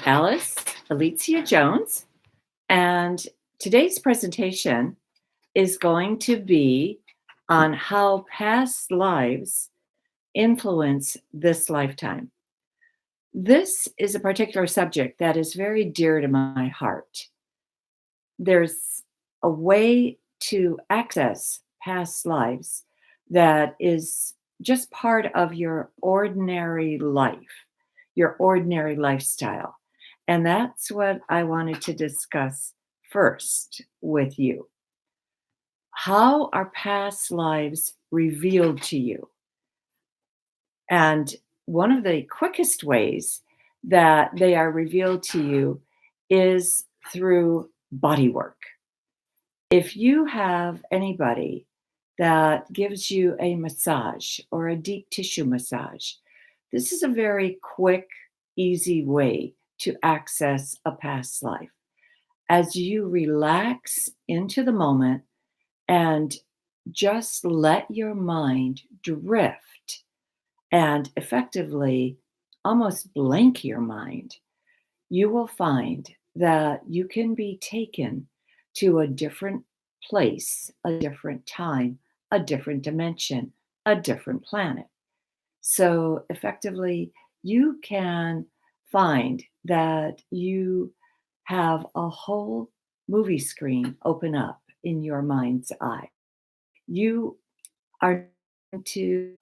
Alice Alicia Jones, and today's presentation is going to be on how past lives influence this lifetime. This is a particular subject that is very dear to my heart. There's a way to access past lives that is just part of your ordinary life, your ordinary lifestyle. And that's what I wanted to discuss first with you. How are past lives revealed to you? And one of the quickest ways that they are revealed to you is through body work. If you have anybody that gives you a massage or a deep tissue massage, this is a very quick, easy way to access a past life. As you relax into the moment and just let your mind drift and effectively almost blank your mind, you will find that you can be taken to a different place, a different time, a different dimension, a different planet. So effectively, you can find that you have a whole movie screen open up in your mind's eye. You are to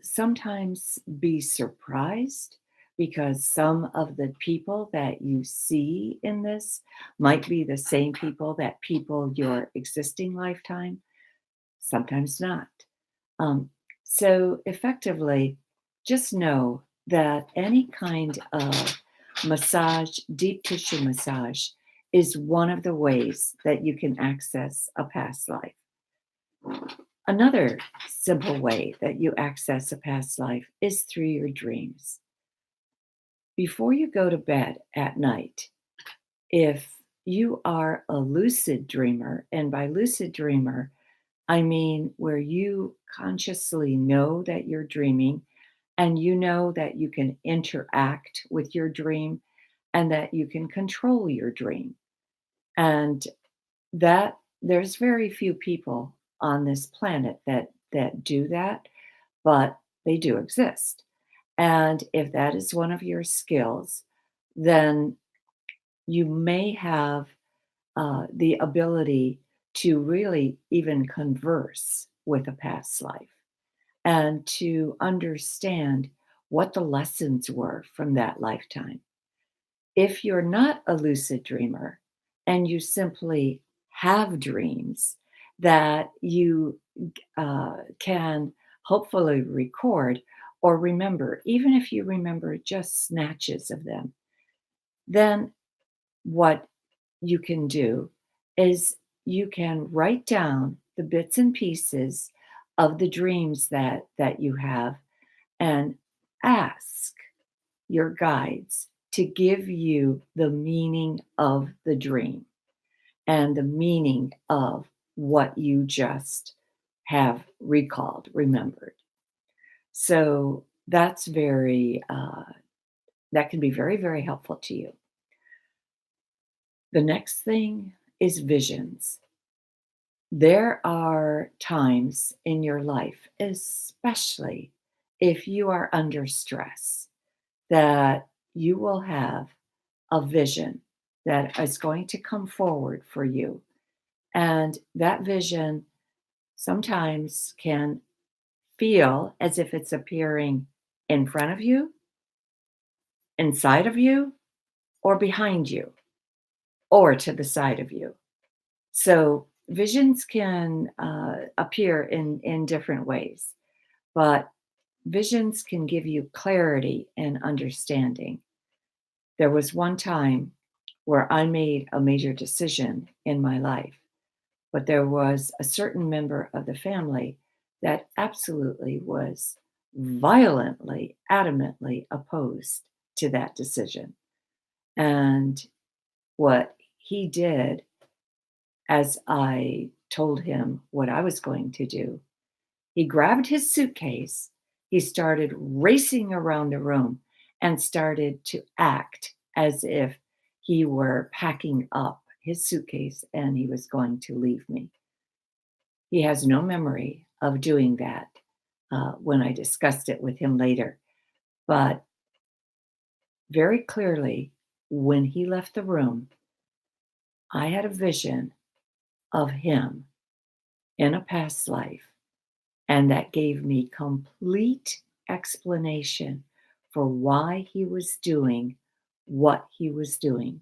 sometimes be surprised because some of the people that you see in this might be the same people that people your existing lifetime, sometimes not. Um, so effectively, just know that any kind of massage, deep tissue massage, is one of the ways that you can access a past life. Another simple way that you access a past life is through your dreams. Before you go to bed at night, if you are a lucid dreamer, and by lucid dreamer, I mean where you consciously know that you're dreaming and you know that you can interact with your dream and that you can control your dream. And that there's very few people on this planet that do that, but they do exist. And if that is one of your skills, then you may have the ability to really even converse with a past life and to understand what the lessons were from that lifetime. If you're not a lucid dreamer and you simply have dreams that you can hopefully record or remember, even if you remember just snatches of them, then what you can do is you can write down the bits and pieces of the dreams that you have and ask your guides to give you the meaning of the dream and the meaning of what you just have recalled, remembered. So that's that can be very, very helpful to you. The next thing is visions. There are times in your life, especially if you are under stress, that you will have a vision that is going to come forward for you. And that vision sometimes can feel as if it's appearing in front of you, inside of you, or behind you, or to the side of you. So visions can appear in different ways, but visions can give you clarity and understanding. There was one time where I made a major decision in my life, but there was a certain member of the family that absolutely was violently, adamantly opposed to that decision. And what he did, as I told him what I was going to do, he grabbed his suitcase, he started racing around the room and started to act as if he were packing up his suitcase and he was going to leave me. He has no memory of doing that when I discussed it with him later. But very clearly, when he left the room, I had a vision of him in a past life, and that gave me complete explanation for why he was doing what he was doing.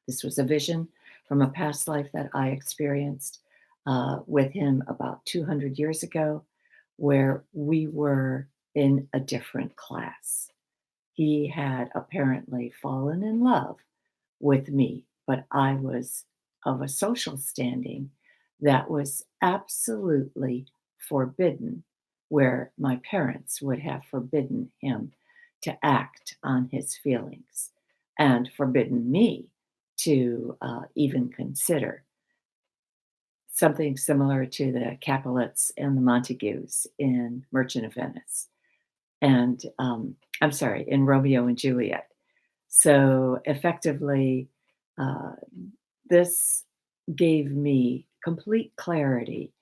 This was a vision from a past life that I experienced with him about 200 years ago, where we were in a different class. He had apparently fallen in love with me, but I was of a social standing that was absolutely forbidden, where my parents would have forbidden him to act on his feelings and forbidden me to even consider something similar to the Capulets and the Montagues in Merchant of Venice. And I'm sorry, in Romeo and Juliet. So effectively, uh, this gave me complete clarity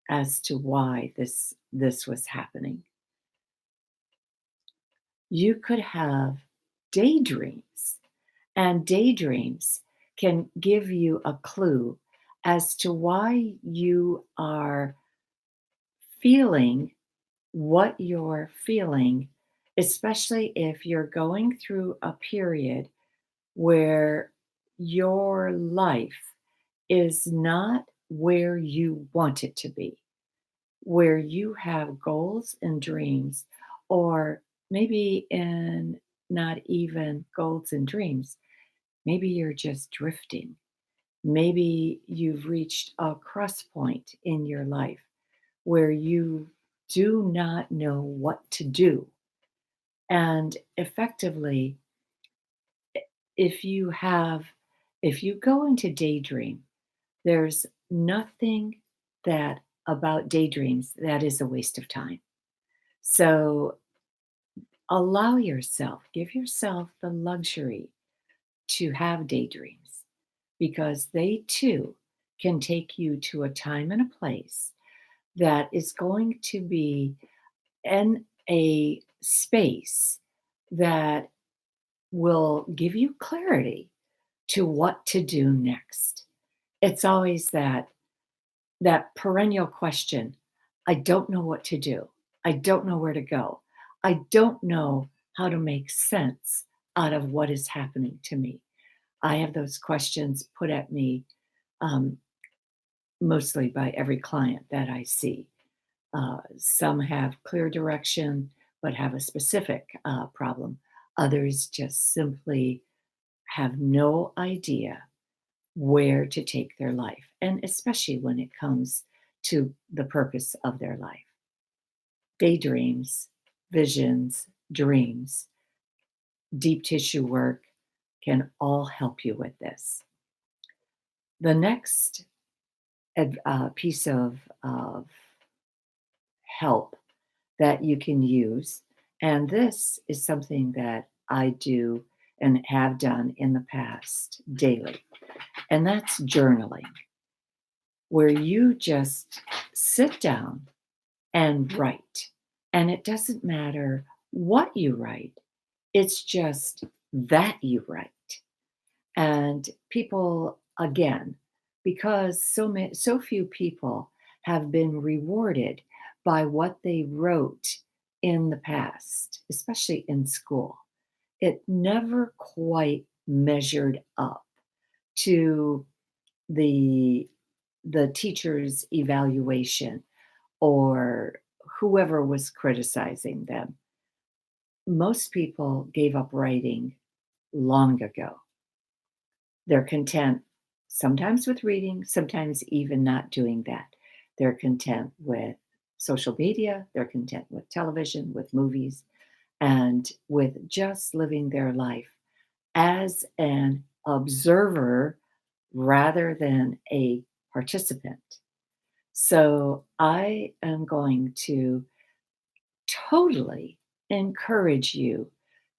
as to why this was happening. You could have daydreams, and daydreams can give you a clue as to why you are feeling what you're feeling, especially if you're going through a period where your life is not where you want it to be, where you have goals and dreams, or maybe in not even goals and dreams, maybe you're just drifting. Maybe you've reached a cross point in your life where you do not know what to do. And effectively, if you have, if you go into daydream, there's nothing that about daydreams that is a waste of time. So allow yourself, give yourself the luxury to have daydreams because they too can take you to a time and a place that is going to be in a space that will give you clarity to what to do next. It's always that perennial question, I don't know what to do. I don't know where to go. I don't know how to make sense out of what is happening to me. I have those questions put at me um, mostly by every client that I see. Some have clear direction, but have a specific problem. Others just simply have no idea where to take their life, and especially when it comes to the purpose of their life. Daydreams, visions, dreams, deep tissue work can all help you with this. The next piece of help that you can use, and this is something that I do and have done in the past daily, and that's journaling, where you just sit down and write. And it doesn't matter what you write, it's just that you write. And people, again, because so few people have been rewarded by what they wrote in the past, especially in school, it never quite measured up to the the teacher's evaluation or whoever was criticizing them. Most people gave up writing long ago. They're content sometimes with reading, sometimes even not doing that. They're content with social media, they're content with television, with movies, and with just living their life as an observer rather than a participant. So I am going to totally encourage you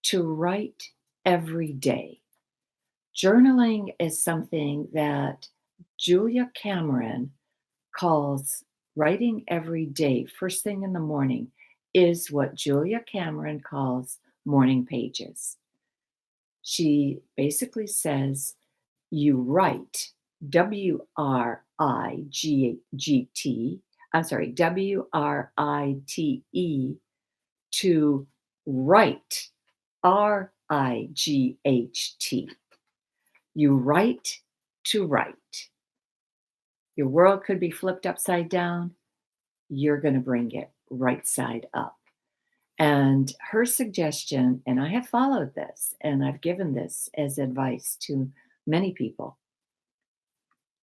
to write every day. Journaling is something that Julia Cameron calls writing every day, first thing in the morning, is what Julia Cameron calls morning pages. She basically says you write WRITE to write, RIGHT. You write to write. Your world could be flipped upside down. You're going to bring it right side up. And her suggestion, and I have followed this, and I've given this as advice to many people,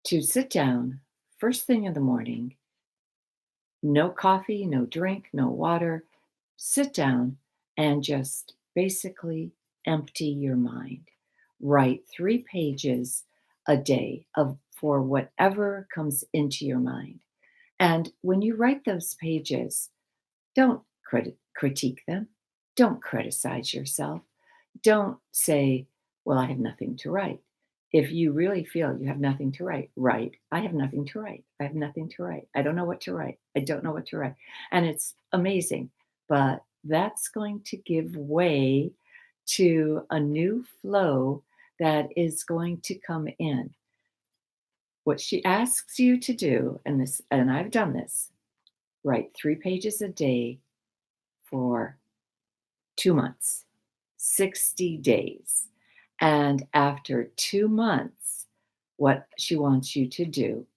to sit down first thing in the morning, no coffee, no drink, no water, sit down and just basically empty your mind. Write 3 pages a day for whatever comes into your mind. And when you write those pages, don't critique them. Don't criticize yourself. Don't say, well, I have nothing to write. If you really feel you have nothing to write, write, I have nothing to write. I have nothing to write. I don't know what to write. I don't know what to write. And it's amazing. But that's going to give way to a new flow that is going to come in. What she asks you to do, and I've done this, write 3 pages a day for 2 months, 60 days. And after 2 months, what she wants you to do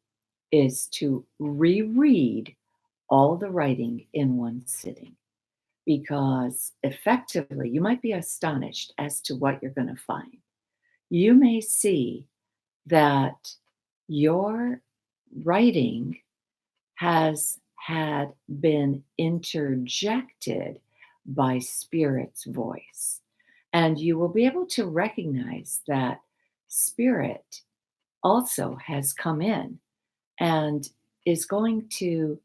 is to reread all the writing in one sitting. Because effectively, you might be astonished as to what you're going to find. You may see that your writing has had been interjected by Spirit's voice. And you will be able to recognize that Spirit also has come in and is going to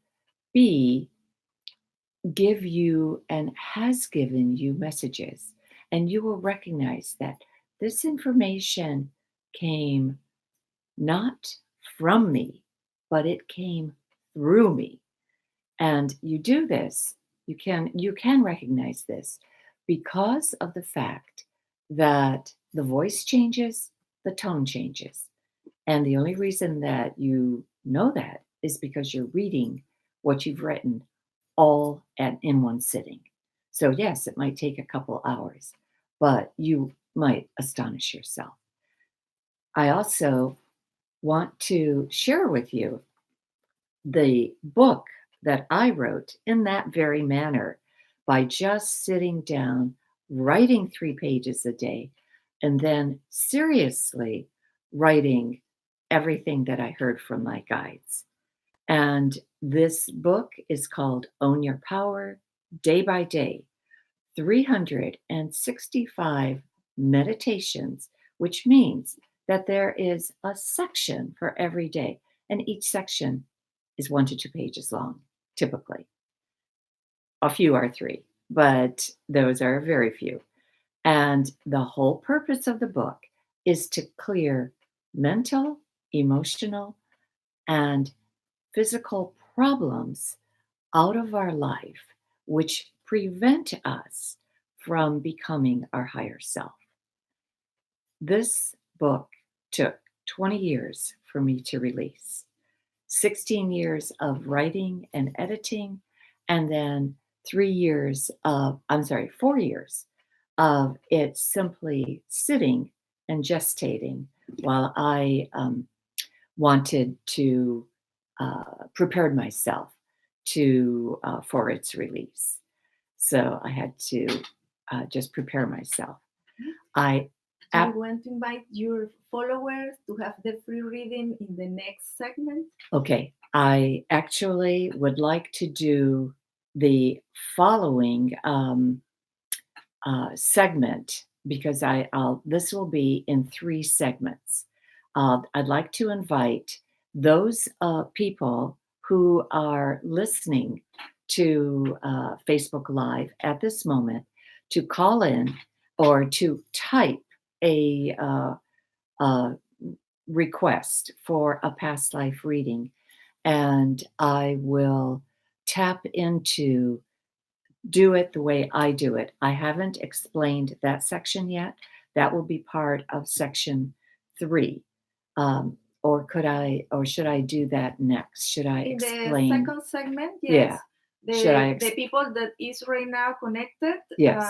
give you and has given you messages. And you will recognize that this information came not from me, but it came through me. And you do this, you can recognize this because of the fact that the voice changes, the tone changes. And the only reason that you know that is because you're reading what you've written all in one sitting. So yes, it might take a couple hours, but you might astonish yourself. I also want to share with you the book that I wrote in that very manner by just sitting down, writing 3 pages a day, and then seriously writing everything that I heard from my guides. And this book is called Own Your Power Day by Day, 365 meditations, which means that there is a section for every day, and each section is 1 to 2 pages long, typically. A few are 3, but those are very few. And the whole purpose of the book is to clear mental, emotional, and physical problems out of our life, which prevent us from becoming our higher self. This book took 20 years for me to release, 16 years of writing and editing, and then 4 years of it simply sitting and gestating while I wanted to prepared myself for its release. So I had to just prepare myself. Do you want to invite your followers to have the free reading in the next segment? Okay, I actually would like to do the following segment because this will be in 3 segments. I'd like to invite those people who are listening to Facebook Live at this moment to call in or to type a request for a past life reading, and I will tap into do it the way I do it. I haven't explained that section yet. That will be part of section 3. Or could I, or should I do that next? Should I In the explain? second segment, Yeah. yes. Should I The people that is right now connected, Yes.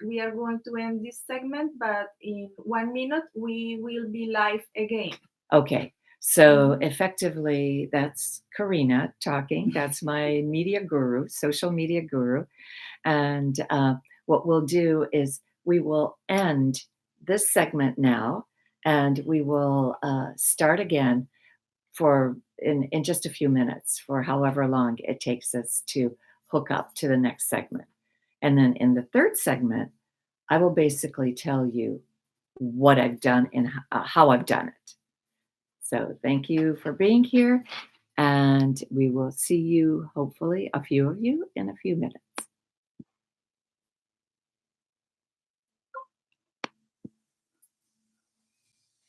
we are going to end this segment, but in 1 minute we will be live again. Okay. So effectively, that's Karina talking. That's my media guru, social media guru. And what we'll do is we will end this segment now, and we will start again for in just a few minutes, for however long it takes us to hook up to the next segment. And then in the third segment, I will basically tell you what I've done and how I've done it. So thank you for being here, and we will see you, hopefully, a few of you, in a few minutes.